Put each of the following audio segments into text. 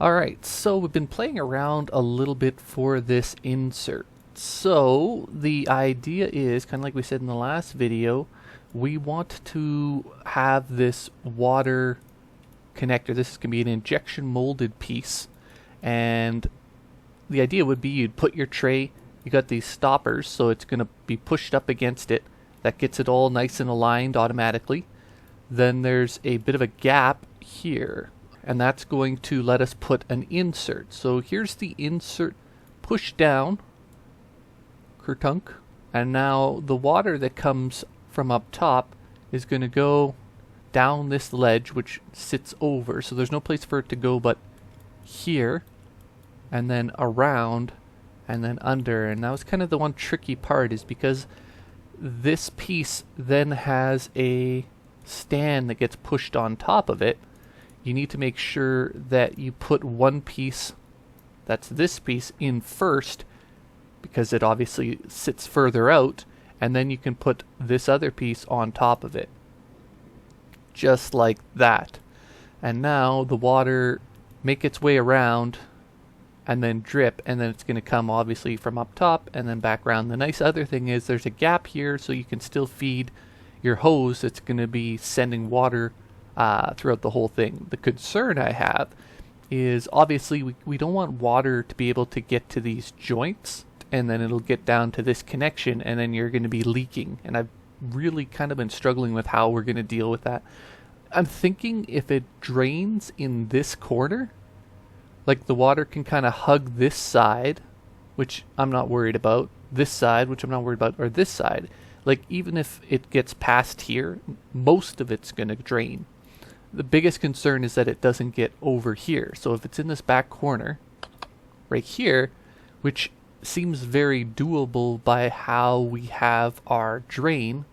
Alright, so we've been playing around a little bit for this insert. So the idea is, kind of like we said in the last video, we want to have this water connector. This is going to be an injection molded piece, and the idea would be you'd put your tray, you got these stoppers, so it's going to be pushed up against it. That gets it all nice and aligned automatically. Then there's a bit of a gap here, and that's going to let us put an insert. So here's the insert, push down, kertunk, and now the water that comes from up top is going to go down this ledge which sits over, so there's no place for it to go but here, and then around, and then under. And that was kind of the one tricky part, is because this piece then has a stand that gets pushed on top of it. You need to make sure that you put one piece, that's this piece, in first, because it obviously sits further out, and then you can put this other piece on top of it. Just like that. And now the water make its way around and then drip, and then it's going to come obviously from up top and then back around. The nice other thing is there's a gap here, so you can still feed your hose that's going to be sending water throughout the whole thing. The concern I have is obviously we don't want water to be able to get to these joints, and then it'll get down to this connection, and then you're going to be leaking. And I've really kind of been struggling with how we're going to deal with that. I'm thinking if it drains in this corner, like the water can kind of hug this side, which I'm not worried about, this side, which I'm not worried about, or this side. Like, even if it gets past here, most of it's going to drain. The biggest concern is that it doesn't get over here. So if it's in this back corner, right here, which seems very doable by how we have our drain,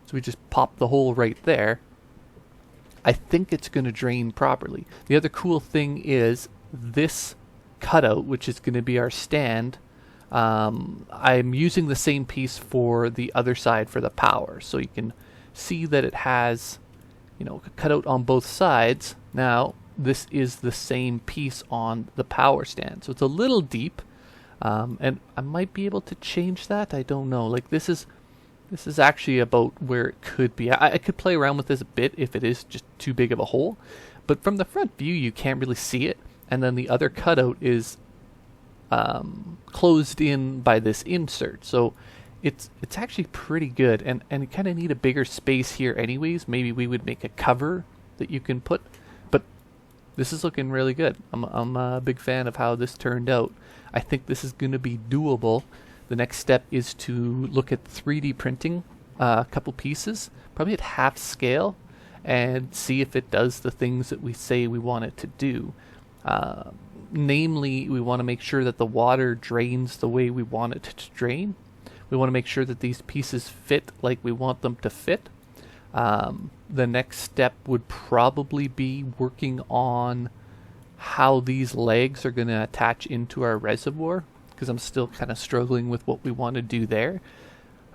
so we just pop the hole right there, I think it's going to drain properly. The other cool thing is this cutout, which is going to be our stand. I'm using the same piece for the other side for the power, so you can see that it has, you know, a cutout on both sides. Now this is the same piece on the power stand, so it's a little deep, and I might be able to change that. I don't know. Like, this is actually about where it could be. I could play around with this a bit if it is just too big of a hole, but from the front view you can't really see it. And then the other cutout is closed in by this insert, so it's actually pretty good. And you kind of need a bigger space here anyways. Maybe we would make a cover that you can put, but this is looking really good. I'm a big fan of how this turned out. I think this is going to be doable. The next step is to look at 3D printing a couple pieces, probably at half scale, and see if it does the things that we say we want it to do. Namely, we want to make sure that the water drains the way we want it to drain. We want to make sure that these pieces fit like we want them to fit. The next step would probably be working on how these legs are going to attach into our reservoir, because I'm still kind of struggling with what we want to do there.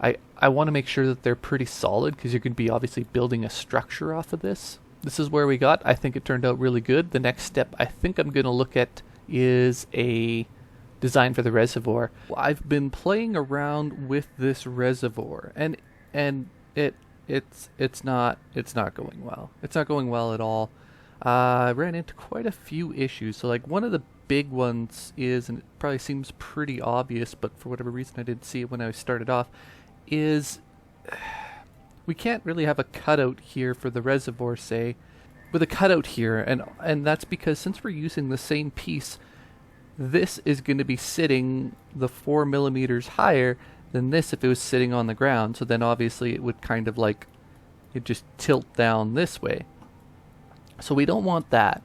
I want to make sure that they're pretty solid, because you're going to be obviously building a structure off of this. This is where we got. I think it turned out really good. The next step I think I'm going to look at is a design for the reservoir. I've been playing around with this reservoir, and it's not going well. It's not going well at all. I ran into quite a few issues. So, like, one of the big ones is, and it probably seems pretty obvious, but for whatever reason I didn't see it when I started off, is we can't really have a cutout here for the reservoir, say, with a cutout here, and that's because since we're using the same piece, this is going to be sitting the 4 millimeters higher than this if it was sitting on the ground. So then obviously it would kind of like, it just tilt down this way. So we don't want that.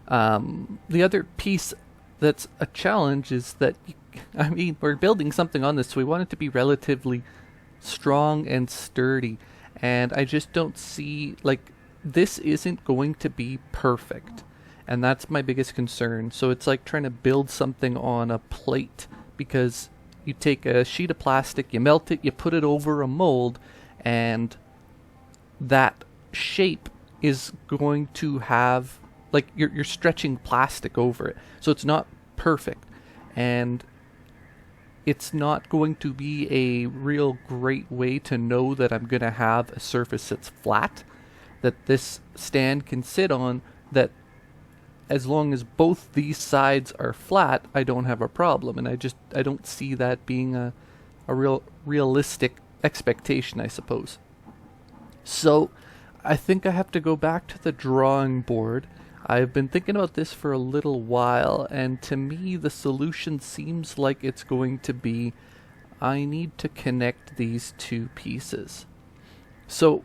The other piece that's a challenge is that, I mean, we're building something on this, so we want it to be relatively strong and sturdy. And I just don't see, like, this isn't going to be perfect. And that's my biggest concern. So it's like trying to build something on a plate, because you take a sheet of plastic, you melt it, you put it over a mold, and that shape is going to have like you're stretching plastic over it, so it's not perfect, and it's not going to be a real great way to know that I'm going to have a surface that's flat, that this stand can sit on, that as long as both these sides are flat, I don't have a problem. And I don't see that being a realistic expectation, I suppose. So I think I have to go back to the drawing board. I've been thinking about this for a little while, and to me the solution seems like it's going to be I need to connect these two pieces. So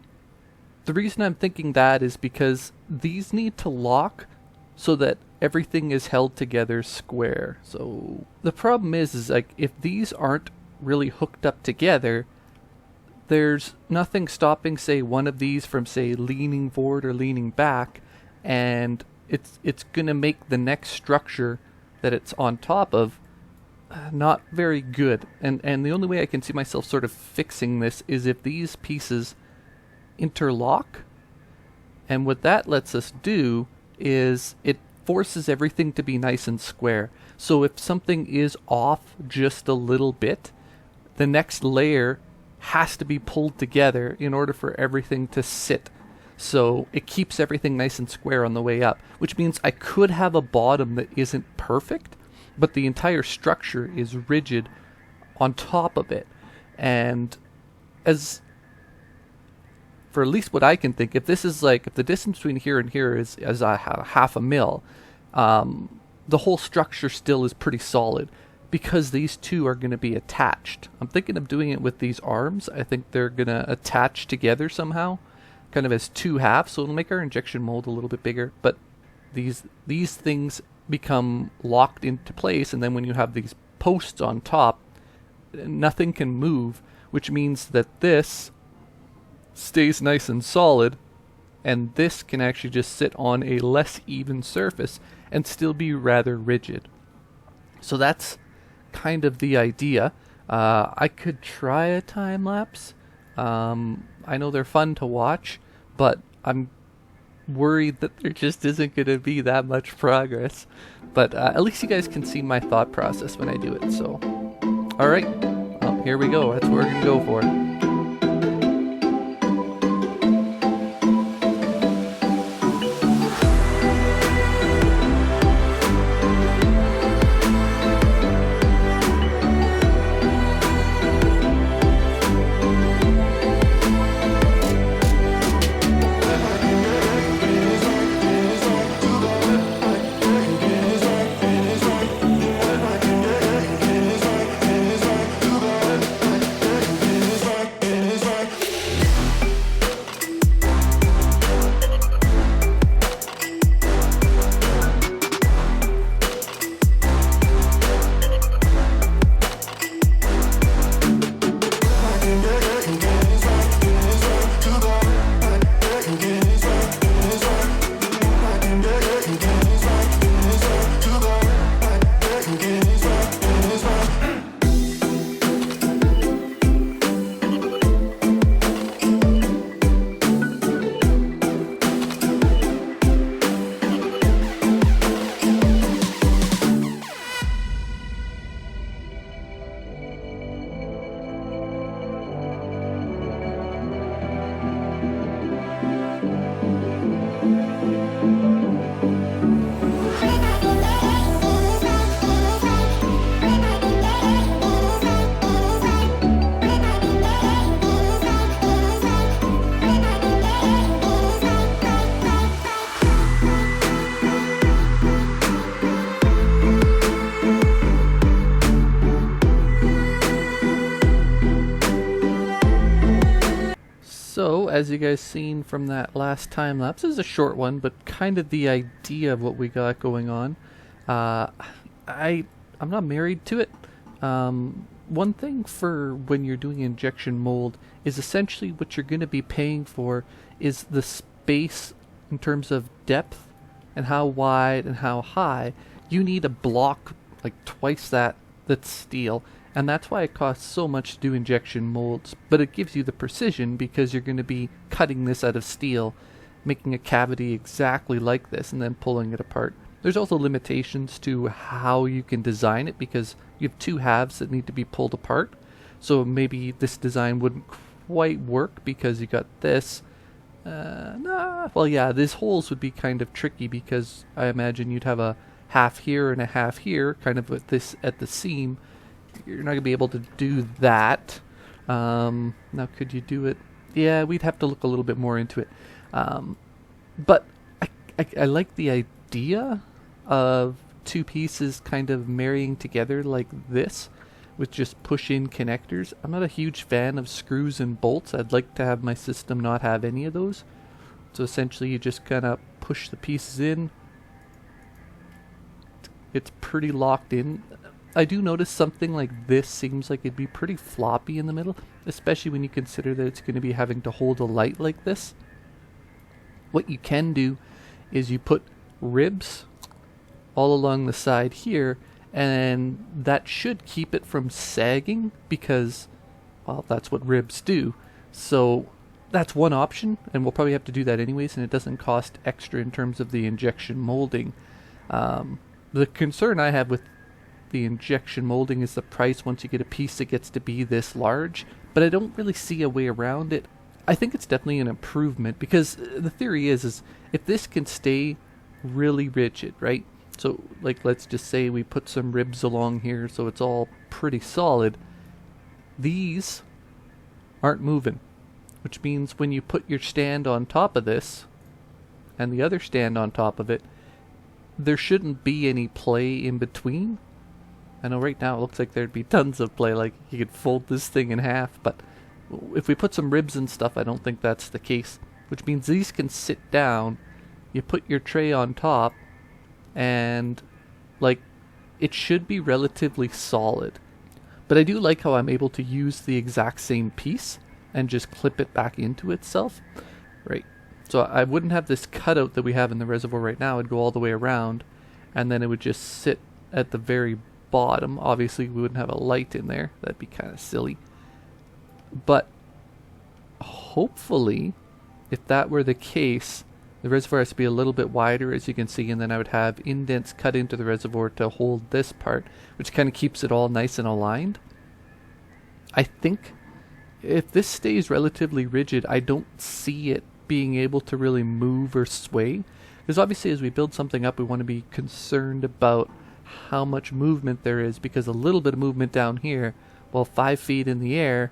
the reason I'm thinking that is because these need to lock so that everything is held together square. So the problem is like if these aren't really hooked up together, there's nothing stopping, say, one of these from, say, leaning forward or leaning back, and it's gonna make the next structure that it's on top of not very good. And the only way I can see myself sort of fixing this is if these pieces interlock. And what that lets us do is it forces everything to be nice and square. So if something is off just a little bit, the next layer has to be pulled together in order for everything to sit. So it keeps everything nice and square on the way up, which means I could have a bottom that isn't perfect, but the entire structure is rigid on top of it. And as for at least what I can think, if this is like, if the distance between here and here is a half a mil, the whole structure still is pretty solid because these two are going to be attached. I'm thinking of doing it with these arms. I think they're going to attach together somehow, kind of as two halves, so it'll make our injection mold a little bit bigger, but these things become locked into place, and then when you have these posts on top, nothing can move, which means that this stays nice and solid, and this can actually just sit on a less even surface and still be rather rigid. So that's kind of the idea. I could try a time lapse. I know they're fun to watch, but I'm worried that there just isn't going to be that much progress. But at least you guys can see my thought process when I do it. So, alright, well, here we go. That's what we're going to go for. So, as you guys seen from that last time lapse, this is a short one, but kind of the idea of what we got going on. I'm not married to it. One thing for when you're doing injection mold is essentially what you're going to be paying for is the space in terms of depth and how wide and how high. You need a block like twice that's steel. And that's why it costs so much to do injection molds, but it gives you the precision because you're going to be cutting this out of steel, making a cavity exactly like this and then pulling it apart. There's also limitations to how you can design it because you have two halves that need to be pulled apart. So maybe this design wouldn't quite work because you got this. Well, yeah, these holes would be kind of tricky because I imagine you'd have a half here and a half here, kind of with this at the seam. You're not going to be able to do that. Now, could you do it? Yeah, we'd have to look a little bit more into it. But I like the idea of two pieces kind of marrying together like this with just push-in connectors. I'm not a huge fan of screws and bolts. I'd like to have my system not have any of those. So essentially you just kind of push the pieces in. It's pretty locked in. I do notice something like this seems like it'd be pretty floppy in the middle, especially when you consider that it's going to be having to hold a light like this. What you can do is you put ribs all along the side here, and that should keep it from sagging because, well, that's what ribs do. So that's one option, and we'll probably have to do that anyways, and it doesn't cost extra in terms of the injection molding. The concern I have with the injection molding is the price once you get a piece that gets to be this large, but I don't really see a way around it. I think it's definitely an improvement because the theory is if this can stay really rigid, right? So like let's just say we put some ribs along here so it's all pretty solid. These aren't moving, which means when you put your stand on top of this and the other stand on top of it, there shouldn't be any play in between. I know right now it looks like there'd be tons of play, like you could fold this thing in half, but if we put some ribs and stuff, I don't think that's the case, which means these can sit down, you put your tray on top, and like it should be relatively solid. But I do like how I'm able to use the exact same piece and just clip it back into itself, right? So I wouldn't have this cutout that we have in the reservoir right now. It'd go all the way around, and then it would just sit at the very bottom. Obviously, we wouldn't have a light in there. That'd be kind of silly. But hopefully, if that were the case, the reservoir has to be a little bit wider, as you can see, and then I would have indents cut into the reservoir to hold this part, which kind of keeps it all nice and aligned. I think if this stays relatively rigid, I don't see it being able to really move or sway. Because obviously as we build something up, we want to be concerned about how much movement there is, because a little bit of movement down here, well, 5 feet in the air,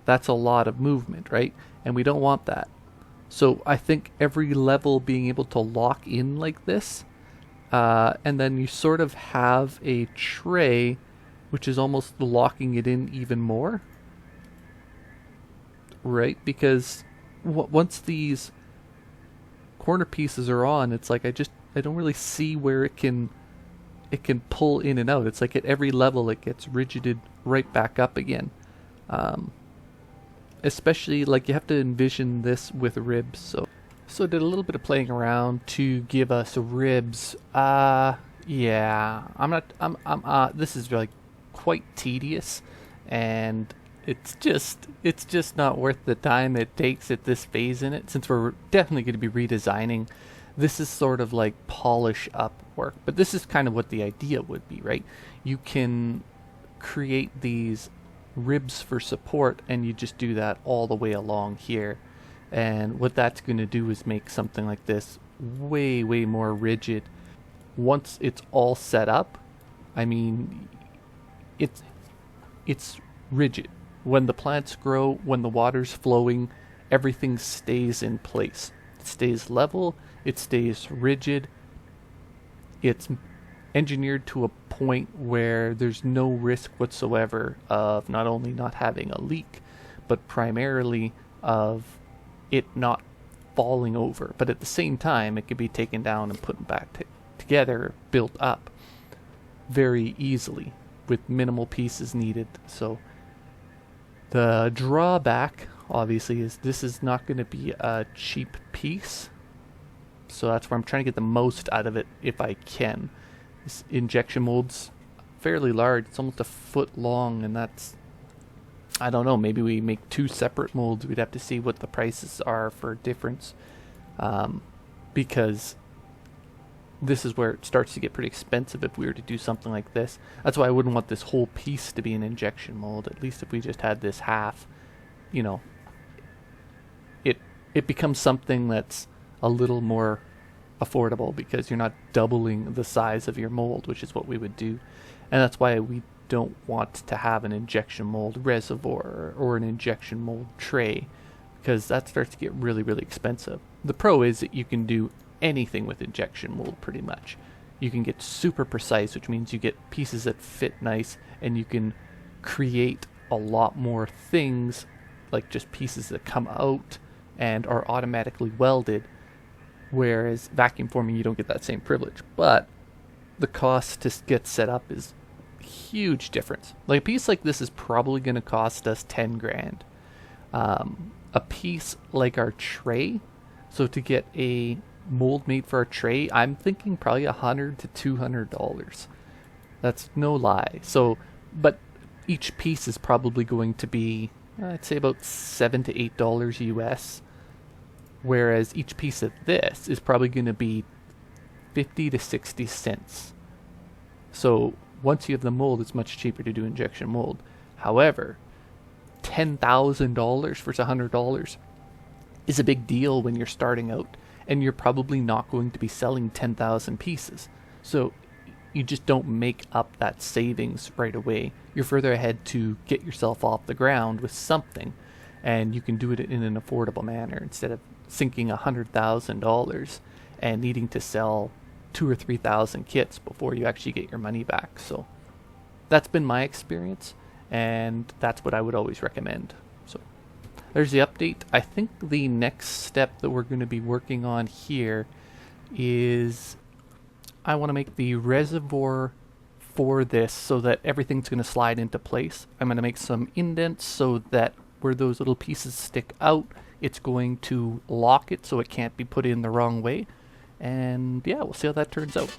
that's a lot of movement, right? And we don't want that. So I think every level being able to lock in like this, and then you sort of have a tray, which is almost locking it in even more, right? Because once these corner pieces are on, it's like I don't really see where it can pull in and out. It's like at every level it gets rigided right back up again. Especially like you have to envision this with ribs. So I did a little bit of playing around to give us ribs. Yeah, this is like quite tedious, and it's just not worth the time it takes at this phase in it, since we're definitely going to be redesigning. This is sort of like polish up work, but this is kind of what the idea would be, right? You can create these ribs for support, and you just do that all the way along here, and what that's going to do is make something like this way more rigid. Once it's all set up, I mean, it's rigid. When the plants grow, when the water's flowing, everything stays in place. It stays level, it stays rigid. It's engineered to a point where there's no risk whatsoever of not only not having a leak, but primarily of it not falling over. But at the same time, it can be taken down and put back together, built up very easily with minimal pieces needed. So the drawback, obviously, is this is not going to be a cheap piece. So that's where I'm trying to get the most out of it if I can. This injection mold's fairly large. It's almost a foot long, and that's, I don't know, maybe we make 2 separate molds. We'd have to see what the prices are for difference. because this is where it starts to get pretty expensive if we were to do something like this. That's why I wouldn't want this whole piece to be an injection mold. At least if we just had this half, you know, it becomes something that's a little more affordable because you're not doubling the size of your mold, which is what we would do. And that's why we don't want to have an injection mold reservoir or an injection mold tray, because that starts to get really, really expensive. The pro is that you can do anything with injection mold pretty much. You can get super precise, which means you get pieces that fit nice, and you can create a lot more things, like just pieces that come out and are automatically welded, whereas vacuum forming you don't get that same privilege. But the cost to get set up is huge difference. Like a piece like this is probably going to cost us 10 grand. A piece like our tray, so to get a mold made for our tray, I'm thinking probably $100 to $200. That's no lie. So, but each piece is probably going to be, I'd say, about $7 to $8 US, whereas each piece of this is probably going to be 50 to 60 cents. So once you have the mold, it's much cheaper to do injection mold. However, $10,000 versus $100 is a big deal when you're starting out, and you're probably not going to be selling 10,000 pieces. So you just don't make up that savings right away. You're further ahead to get yourself off the ground with something, and you can do it in an affordable manner instead of sinking $100,000 and needing to sell 2,000 or 3,000 kits before you actually get your money back. So that's been my experience, and that's what I would always recommend. So there's the update. I think the next step that we're going to be working on here is I want to make the reservoir for this so that everything's going to slide into place. I'm going to make some indents so that where those little pieces stick out, it's going to lock it so it can't be put in the wrong way. And yeah, we'll see how that turns out.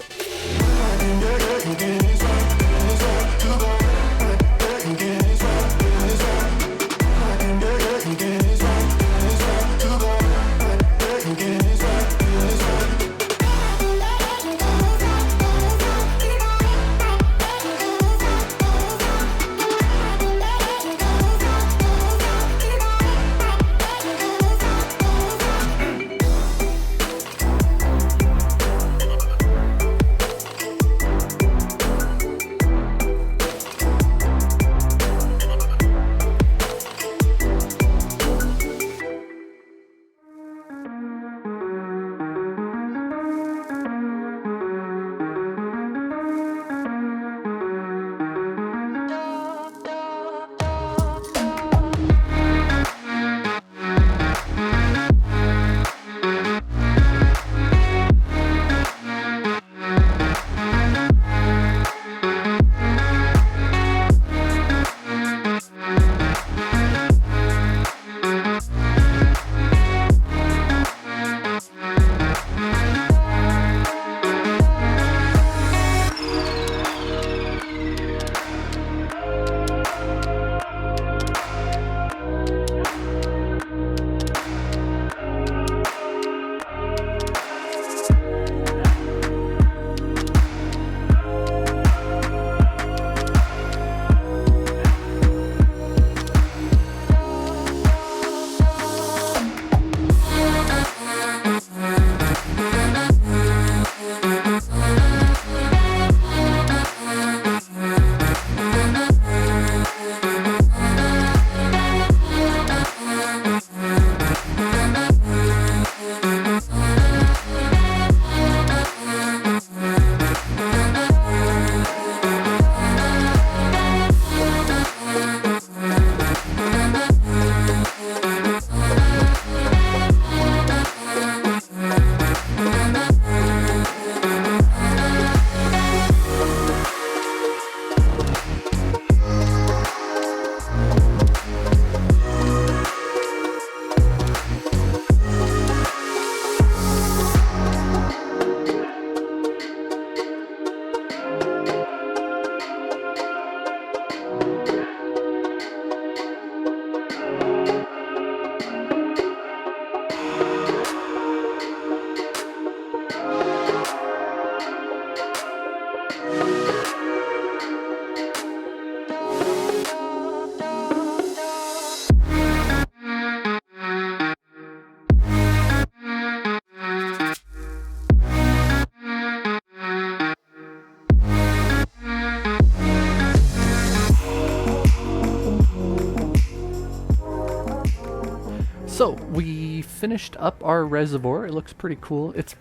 So we finished up our reservoir. It looks pretty cool. It's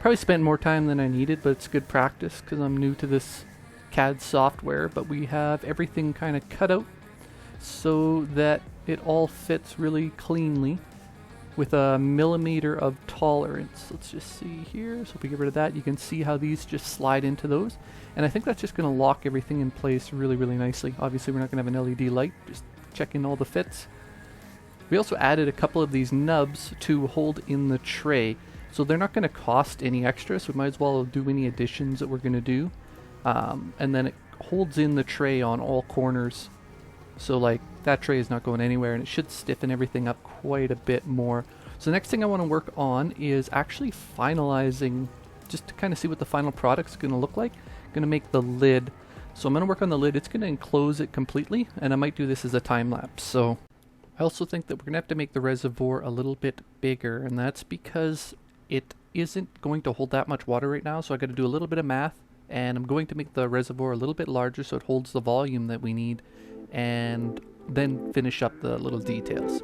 probably spent more time than I needed, but it's good practice because I'm new to this CAD software. But we have everything kind of cut out so that it all fits really cleanly with a millimeter of tolerance. Let's just see here. So if we get rid of that, you can see how these just slide into those. And I think that's just going to lock everything in place really, really nicely. Obviously, we're not going to have an LED light, just checking all the fits. We also added a couple of these nubs to hold in the tray. So they're not going to cost any extra, so we might as well do any additions that we're going to do. And then it holds in the tray on all corners. So like that tray is not going anywhere, and it should stiffen everything up quite a bit more. So the next thing I want to work on is actually finalizing, just to kind of see what the final product's going to look like. I'm going to make the lid. So I'm going to work on the lid. It's going to enclose it completely, and I might do this as a time lapse. So I also think that we're going to have to make the reservoir a little bit bigger, and that's because it isn't going to hold that much water right now. So I got to do a little bit of math, and I'm going to make the reservoir a little bit larger so it holds the volume that we need, and then finish up the little details.